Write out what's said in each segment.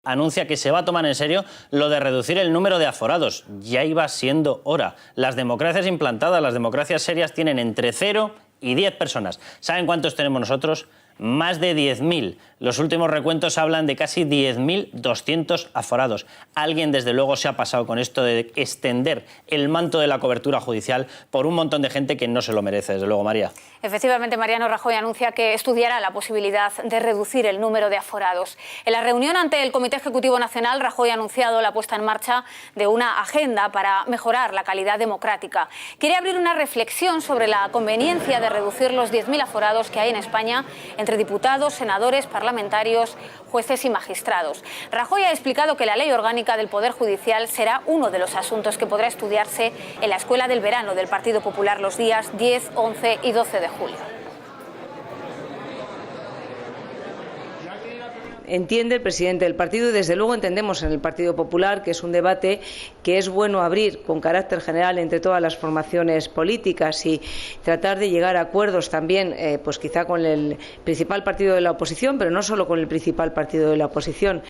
anuncia que se va a tomar en serio lo de reducir el número de aforados. Ya iba siendo hora. Las democracias implantadas, las democracias serias, tienen entre 0 y 10 personas. ¿Saben cuántos tenemos nosotros? Más de 10.000. Los últimos recuentos hablan de casi 10.200 aforados. Alguien, desde luego, se ha pasado con esto de extender el manto de la cobertura judicial por un montón de gente que no se lo merece, desde luego, María. Efectivamente, Mariano Rajoy anuncia que estudiará la posibilidad de reducir el número de aforados. En la reunión ante el Comité Ejecutivo Nacional, Rajoy ha anunciado la puesta en marcha de una agenda para mejorar la calidad democrática. Quiere abrir una reflexión sobre la conveniencia de reducir los 10.000 aforados que hay en España entre diputados, senadores, parlamentarios, jueces y magistrados. Rajoy ha explicado que la Ley Orgánica del Poder Judicial será uno de los asuntos que podrá estudiarse en la Escuela del Verano del Partido Popular los días 10, 11 y 12 de julio. Entiende el presidente del partido y desde luego entendemos en el Partido Popular que es un debate que es bueno abrir con carácter general entre todas las formaciones políticas y tratar de llegar a acuerdos también, pues quizá con el principal partido de la oposición, pero no solo con el principal partido de la oposición.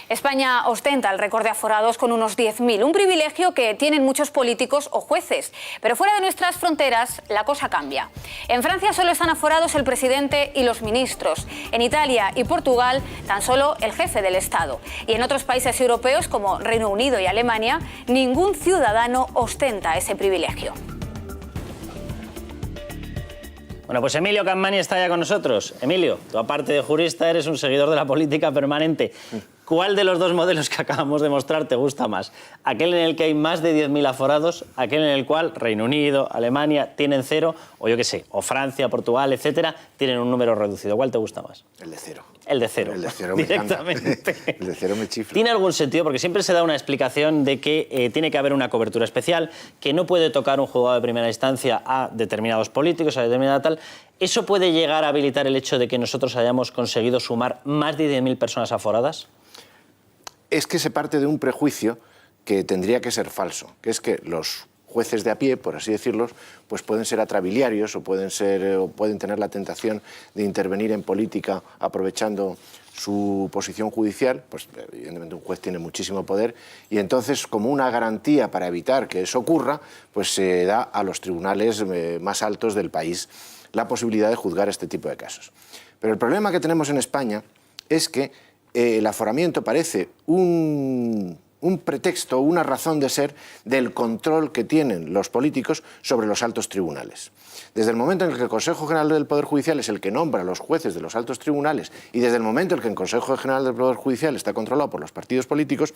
España ostenta el récord de aforados con unos 10.000, un privilegio que tienen muchos políticos o jueces. Pero fuera de nuestras fronteras, la cosa cambia. En Francia solo están aforados el presidente y los ministros. En Italia y Portugal, tan solo el jefe del Estado. Y en otros países europeos, como Reino Unido y Alemania, ningún ciudadano ostenta ese privilegio. Bueno, pues Emilio Capmany está ya con nosotros. Emilio, tú aparte de jurista eres un seguidor de la política permanente. ¿Cuál de los dos modelos que acabamos de mostrar te gusta más? ¿Aquel en el que hay más de 10.000 aforados? ¿Aquel en el cual Reino Unido, Alemania tienen 0? O yo qué sé, o Francia, Portugal, etcétera, tienen un número reducido. ¿Cuál te gusta más? El de 0. El de 0. El de 0 me directamente. encanta. El de 0 me chifla. ¿Tiene algún sentido? Porque siempre se da una explicación de que tiene que haber una cobertura especial, que no puede tocar un juzgado de primera instancia a determinados políticos, a determinada tal. ¿Eso puede llegar a habilitar el hecho de que nosotros hayamos conseguido sumar más de 10.000 personas aforadas? Es que se parte de un prejuicio que tendría que ser falso, que es que los jueces de a pie, por así decirlo, pues pueden ser atrabiliarios o pueden tener la tentación de intervenir en política aprovechando su posición judicial. Pues evidentemente un juez tiene muchísimo poder y entonces, como una garantía para evitar que eso ocurra, pues se da a los tribunales más altos del país la posibilidad de juzgar este tipo de casos. Pero el problema que tenemos en España es que el aforamiento parece un pretexto, una razón de ser del control que tienen los políticos sobre los altos tribunales. Desde el momento en el que el Consejo General del Poder Judicial es el que nombra a los jueces de los altos tribunales y desde el momento en el que el Consejo General del Poder Judicial está controlado por los partidos políticos,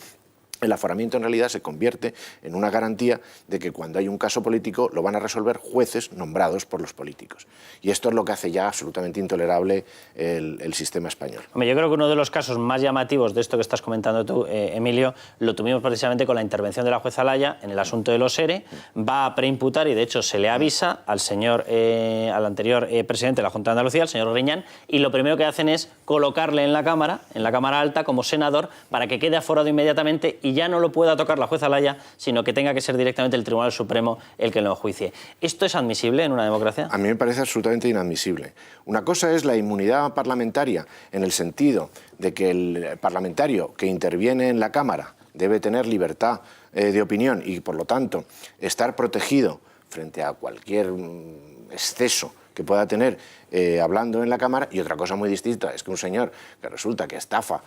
el aforamiento en realidad se convierte en una garantía de que cuando hay un caso político lo van a resolver jueces nombrados por los políticos. Y esto es lo que hace ya absolutamente intolerable el sistema español. Hombre, yo creo que uno de los casos más llamativos de esto que estás comentando tú, Emilio, lo tuvimos precisamente con la intervención de la jueza Laya en el asunto de los ERE. Va a preimputar y de hecho se le avisa al al anterior presidente de la Junta de Andalucía, el señor Griñán, y lo primero que hacen es colocarle en la Cámara Alta como senador para que quede aforado inmediatamente y ya no lo pueda tocar la jueza Laya, sino que tenga que ser directamente el Tribunal Supremo el que lo enjuicie. ¿Esto es admisible en una democracia? A mí me parece absolutamente inadmisible. Una cosa es la inmunidad parlamentaria en el sentido de que el parlamentario que interviene en la Cámara debe tener libertad de opinión y, por lo tanto, estar protegido frente a cualquier exceso que pueda tener hablando en la Cámara, y otra cosa muy distinta es que un señor que resulta que estafa,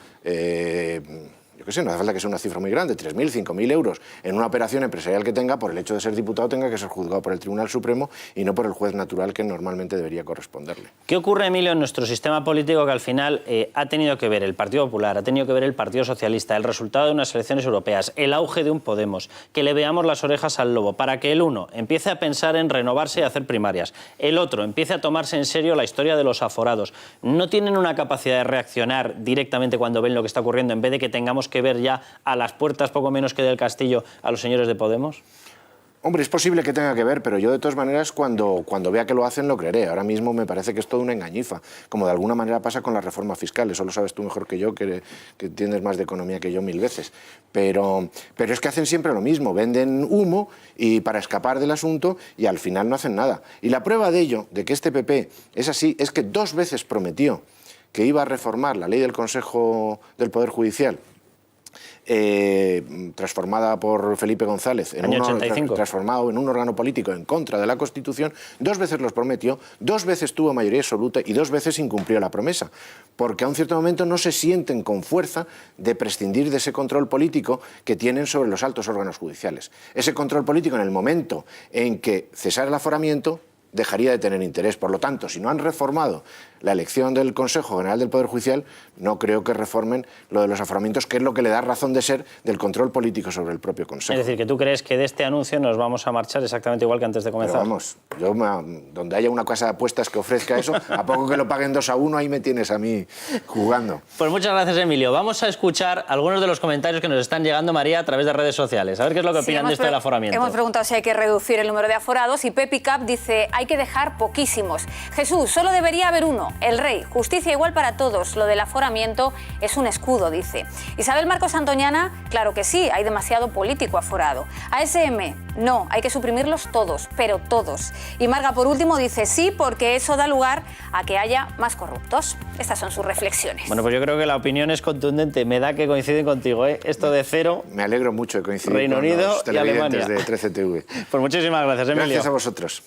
yo qué sé, no hace falta que sea una cifra muy grande, 3.000, 5.000 euros en una operación empresarial que tenga, por el hecho de ser diputado, tenga que ser juzgado por el Tribunal Supremo y no por el juez natural que normalmente debería corresponderle. ¿Qué ocurre, Emilio, en nuestro sistema político que al final ha tenido que ver el Partido Popular, ha tenido que ver el Partido Socialista, el resultado de unas elecciones europeas, el auge de un Podemos, que le veamos las orejas al lobo, para que el uno empiece a pensar en renovarse y hacer primarias, el otro empiece a tomarse en serio la historia de los aforados? ¿No tienen una capacidad de reaccionar directamente cuando ven lo que está ocurriendo, en vez de que tengamos que ver ya a las puertas, poco menos que del Castillo, a los señores de Podemos? Hombre, es posible que tenga que ver, pero yo de todas maneras cuando vea que lo hacen lo creeré. Ahora mismo me parece que es todo una engañifa, como de alguna manera pasa con la reforma fiscal. Eso lo sabes tú mejor que yo, que entiendes más de economía que yo 1000 veces. Pero es que hacen siempre lo mismo, venden humo y para escapar del asunto y al final no hacen nada. Y la prueba de ello, de que este PP es así, es que 2 veces prometió que iba a reformar la ley del Consejo del Poder Judicial, transformada por Felipe González, transformado en un órgano político en contra de la Constitución, 2 veces los prometió, 2 veces tuvo mayoría absoluta y 2 veces incumplió la promesa, porque a un cierto momento no se sienten con fuerza de prescindir de ese control político que tienen sobre los altos órganos judiciales. Ese control político, en el momento en que cesara el aforamiento, dejaría de tener interés. Por lo tanto, si no han reformado la elección del Consejo General del Poder Judicial, no creo que reformen lo de los aforamientos, que es lo que le da razón de ser del control político sobre el propio Consejo. Es decir, que tú crees que de este anuncio nos vamos a marchar exactamente igual que antes de comenzar. Pero vamos, donde haya una casa de apuestas que ofrezca eso, a poco que lo paguen 2-1, ahí me tienes a mí jugando. Pues muchas gracias, Emilio. Vamos a escuchar algunos de los comentarios que nos están llegando, María, a través de redes sociales. A ver qué es lo que opinan de esto del aforamiento. Hemos preguntado si hay que reducir el número de aforados y Pepi Cap dice, hay que dejar poquísimos. Jesús, solo debería haber uno, el rey. Justicia igual para todos. Lo del aforamiento es un escudo, dice. Isabel Marcos Antoñana, claro que sí, hay demasiado político aforado. ASM, no, hay que suprimirlos todos, pero todos. Y Marga, por último, dice sí, porque eso da lugar a que haya más corruptos. Estas son sus reflexiones. Bueno, pues yo creo que la opinión es contundente. Me da que coinciden contigo, ¿eh? Esto de cero. Me alegro mucho de coincidir Reino con Unido los y Alemania. televidentes de 13TV. Pues muchísimas gracias, Emilio. Gracias a vosotros.